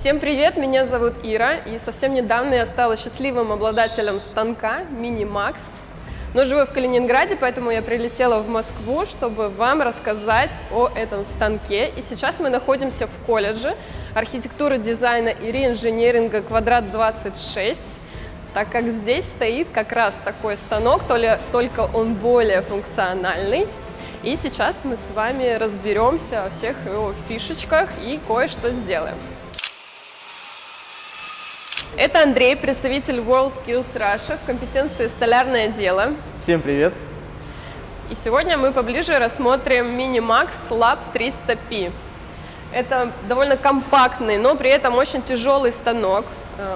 Всем привет, меня зовут Ира, и совсем недавно я стала счастливым обладателем станка Minimax. Но живу в Калининграде, поэтому я прилетела в Москву, чтобы вам рассказать о этом станке. И сейчас мы находимся в колледже архитектуры, дизайна и реинжиниринга Квадрат 26, так как здесь стоит как раз такой станок, только он более функциональный. И сейчас мы с вами разберемся во всех его фишечках и кое-что сделаем. Это Андрей, представитель WorldSkills Russia в компетенции «Столярное дело». Всем привет! И сегодня мы поближе рассмотрим Minimax Lab 300P. Это довольно компактный, но при этом очень тяжелый станок.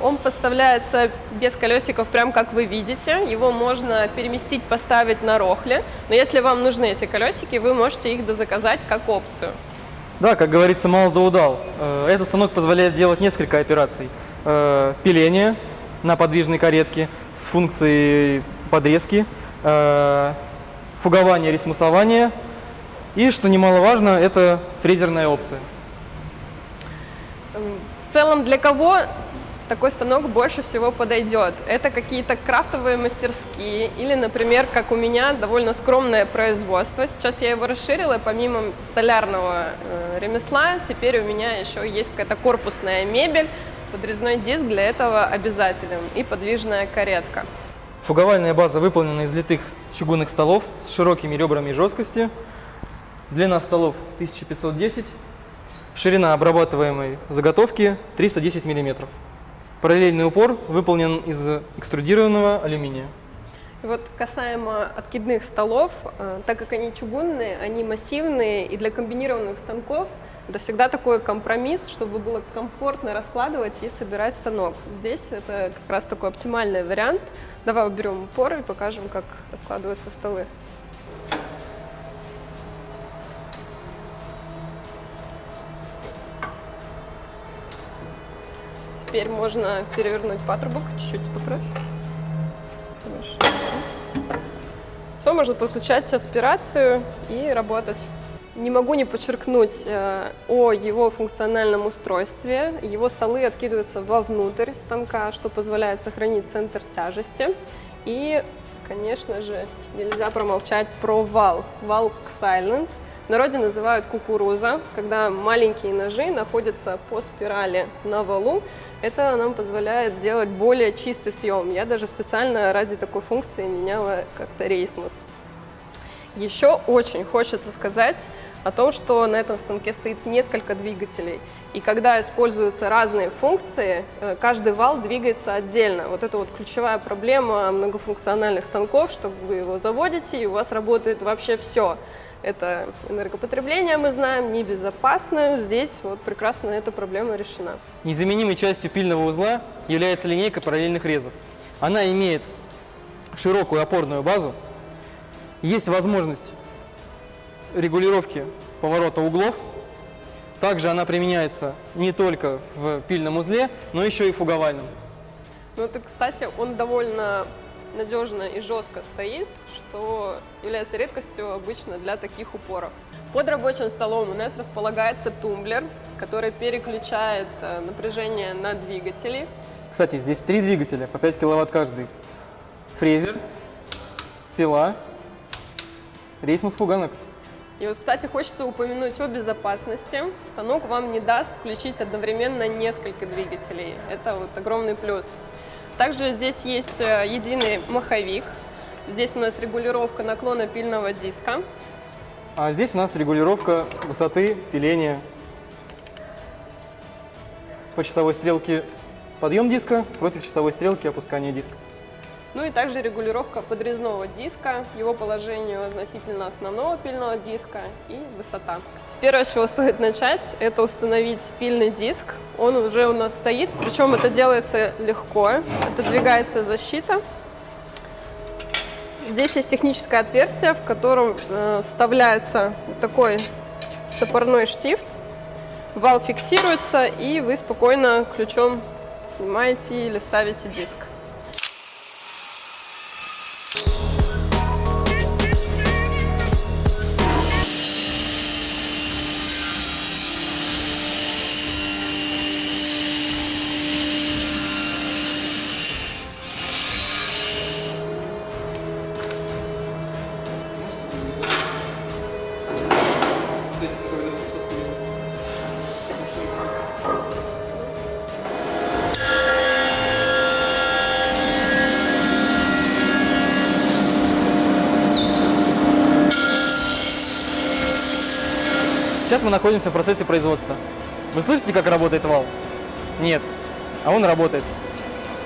Он поставляется без колесиков, прям как вы видите. Его можно переместить, поставить на рохле. Но если вам нужны эти колесики, вы можете их дозаказать как опцию. Да, как говорится, мало да удал. Этот станок позволяет делать несколько операций. Пиление на подвижной каретке с функцией подрезки, фугование, ресмусование и, что немаловажно, это фрезерная опция. В целом, для кого такой станок больше всего подойдет? Это какие-то крафтовые мастерские или, например, как у меня, довольно скромное производство. Сейчас я его расширила, помимо столярного ремесла, теперь у меня еще есть какая-то корпусная мебель. Подрезной диск для этого обязателен и подвижная каретка. Фуговальная база выполнена из литых чугунных столов с широкими ребрами жесткости. Длина столов 1510, ширина обрабатываемой заготовки 310 мм. Параллельный упор выполнен из экструдированного алюминия. И вот касаемо откидных столов, так как они чугунные, они массивные, и для комбинированных станков это всегда такой компромисс, чтобы было комфортно раскладывать и собирать станок. Здесь это как раз такой оптимальный вариант. Давай уберем упор и покажем, как раскладываются столы. Теперь можно перевернуть патрубок, чуть-чуть поправь. Все, можно подключать аспирацию и работать. Не могу не подчеркнуть о его функциональном устройстве. Его столы откидываются вовнутрь станка, что позволяет сохранить центр тяжести. И, конечно же, нельзя промолчать про вал. Вал Silent. В народе называют кукуруза, когда маленькие ножи находятся по спирали на валу. Это нам позволяет делать более чистый съем. Я даже специально ради такой функции меняла как-то рейсмус. Еще очень хочется сказать о том, что на этом станке стоит несколько двигателей. И когда используются разные функции, каждый вал двигается отдельно. Вот это вот ключевая проблема многофункциональных станков, что вы его заводите, и у вас работает вообще все. Это энергопотребление, мы знаем, небезопасно. Здесь вот прекрасно эта проблема решена. Незаменимой частью пильного узла является линейка параллельных резов. Она имеет широкую опорную базу. Есть возможность регулировки поворота углов. Также она применяется не только в пильном узле, но еще и в фуговальном. Ну, это, кстати, он довольно надежно и жестко стоит, что является редкостью обычно для таких упоров. Под рабочим столом у нас располагается тумблер, который переключает напряжение на двигатели. Кстати, здесь 3 двигателя, по 5 киловатт каждый. Фрезер, пила, рейсмус-фуганок. И вот, кстати, хочется упомянуть о безопасности. Станок вам не даст включить одновременно несколько двигателей. Это вот огромный плюс. Также здесь есть единый маховик. Здесь у нас регулировка наклона пильного диска. А здесь у нас регулировка высоты пиления. По часовой стрелке подъем диска, против часовой стрелки опускание диска. Ну и также регулировка подрезного диска, его положению относительно основного пильного диска и высота. Первое, с чего стоит начать, это установить пильный диск. Он уже у нас стоит, причем это делается легко. Отодвигается защита. Здесь есть техническое отверстие, в котором вставляется вот такой стопорной штифт. Вал фиксируется, и вы спокойно ключом снимаете или ставите диск. Вот эти, которые на 800 миллиметров. Сейчас мы находимся в процессе производства. Вы слышите, как работает вал? Нет, а он работает.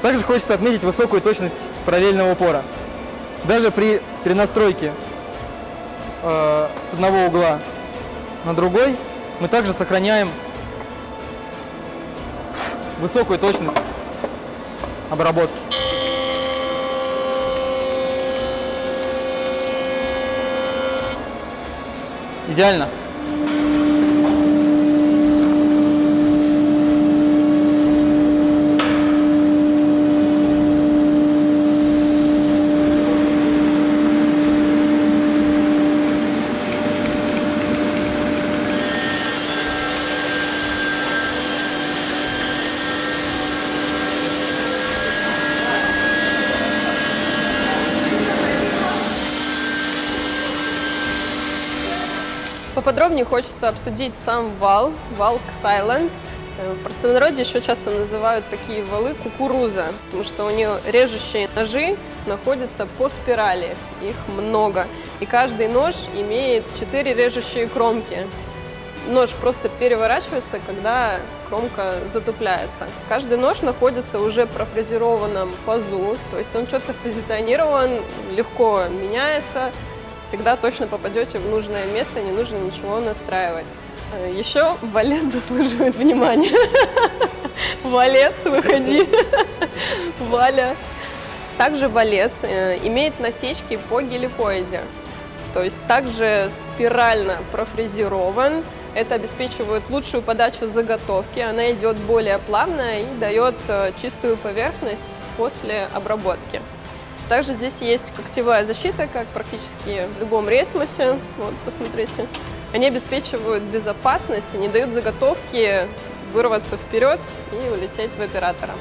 Также хочется отметить высокую точность параллельного упора. Даже при перенастройке с одного угла на другой мы также сохраняем высокую точность обработки. Идеально. Поподробнее хочется обсудить сам вал Silent. В простонародье еще часто называют такие валы кукуруза, потому что у нее режущие ножи находятся по спирали, их много. И каждый нож имеет 4 режущие кромки. Нож просто переворачивается, когда кромка затупляется. Каждый нож находится уже в профрезерованном пазу, то есть он четко спозиционирован, легко меняется. Всегда точно попадете в нужное место, не нужно ничего настраивать. Еще валец заслуживает внимания. Валец, выходи. Валя. Также валец имеет насечки по геликоиде. То есть также спирально профрезерован. Это обеспечивает лучшую подачу заготовки. Она идет более плавно и дает чистую поверхность после обработки. Также здесь есть когтевая защита, как практически в любом рейсмосе. Вот, посмотрите. Они обеспечивают безопасность и не дают заготовке вырваться вперед и улететь в оператора.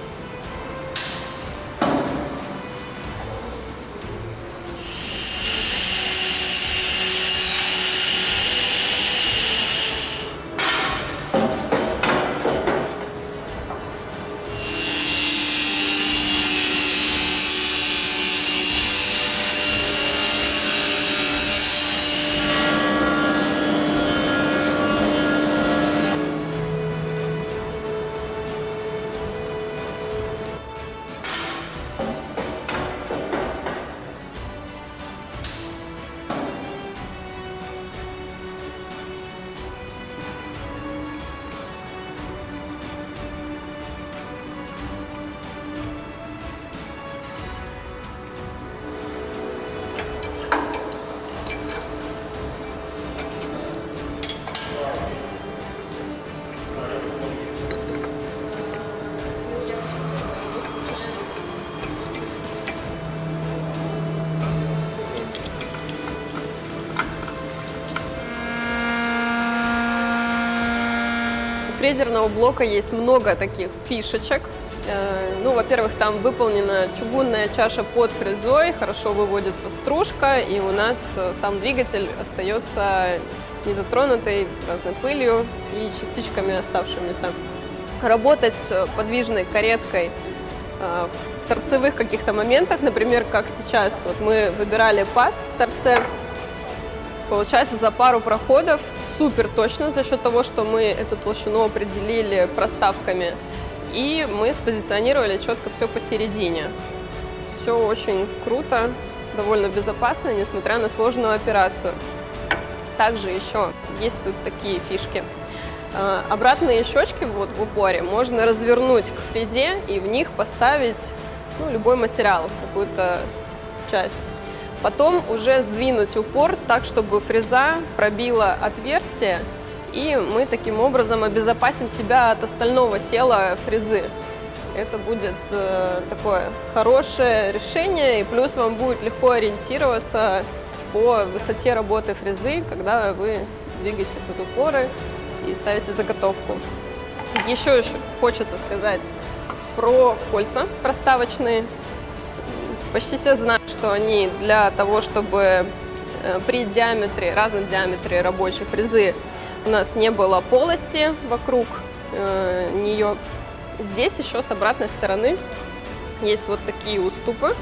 У фрезерного блока есть много таких фишечек. Ну, во-первых, там выполнена чугунная чаша под фрезой, хорошо выводится стружка, и у нас сам двигатель остается незатронутой разной пылью и частичками оставшимися. Работать с подвижной кареткой в торцевых каких-то моментах, например, как сейчас, вот мы выбирали паз в торце, получается за пару проходов супер точно за счет того, что мы эту толщину определили проставками. И мы спозиционировали четко все посередине. Все очень круто, довольно безопасно, несмотря на сложную операцию. Также еще есть тут такие фишки. Обратные щечки вот в упоре можно развернуть к фрезе и в них поставить любой материал, какую-то часть. Потом уже сдвинуть упор так, чтобы фреза пробила отверстие, и мы таким образом обезопасим себя от остального тела фрезы. Это будет такое хорошее решение, и плюс вам будет легко ориентироваться по высоте работы фрезы, когда вы двигаете тут упоры и ставите заготовку. Еще хочется сказать про кольца проставочные. Почти все знают, что они для того, чтобы при разном диаметре рабочей фрезы у нас не было полости вокруг нее. Здесь еще с обратной стороны есть вот такие уступы.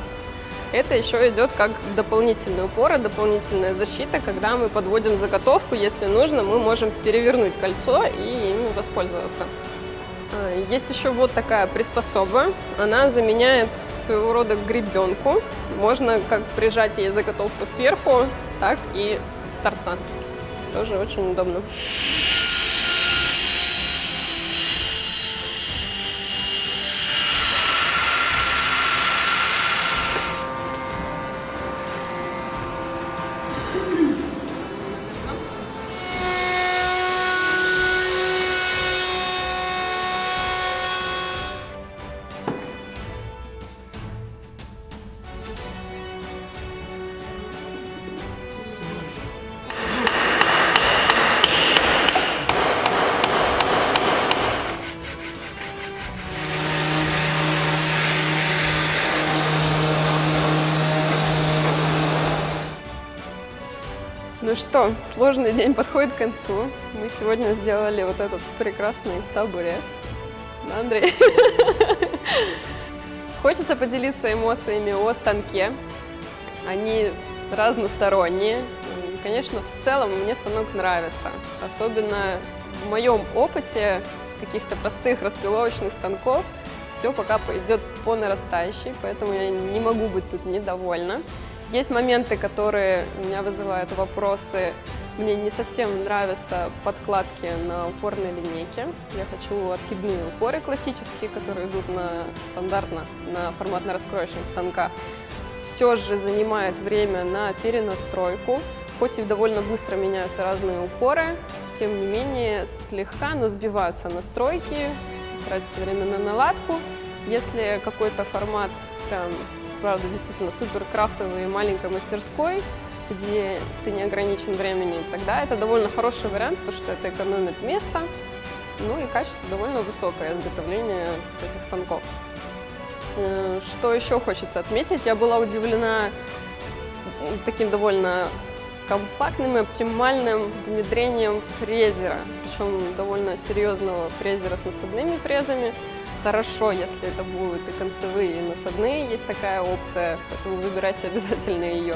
Это еще идет как дополнительные упоры, дополнительная защита. Когда мы подводим заготовку, если нужно, мы можем перевернуть кольцо и им воспользоваться. Есть еще вот такая приспособа. Она заменяет своего рода гребенку. Можно как прижать ей заготовку сверху, так и с торца. Тоже очень удобно. Ну что, сложный день подходит к концу. Мы сегодня сделали вот этот прекрасный табурет. Да, Андрей? Хочется поделиться эмоциями о станке. Они разносторонние. Конечно, в целом мне станок нравится. Особенно в моем опыте каких-то простых распиловочных станков все пока пойдет по нарастающей, поэтому я не могу быть тут недовольна. Есть моменты, которые у меня вызывают вопросы. Мне не совсем нравятся подкладки на упорной линейке. Я хочу откидные упоры классические, которые идут стандартно на форматно-раскроечных станках. Все же занимает время на перенастройку. Хоть и довольно быстро меняются разные упоры, тем не менее слегка, но сбиваются настройки, тратится время на наладку. Если какой-то формат прям, правда, действительно супер крафтовый, маленькой мастерской, где ты не ограничен временем, тогда это довольно хороший вариант, потому что это экономит место, ну и качество довольно высокое изготовления этих станков. Что еще хочется отметить, я была удивлена таким довольно компактным и оптимальным внедрением фрезера, причем довольно серьезного фрезера с насадными фрезами. Хорошо, если это будут и концевые, и насадные, есть такая опция, поэтому выбирайте обязательно ее.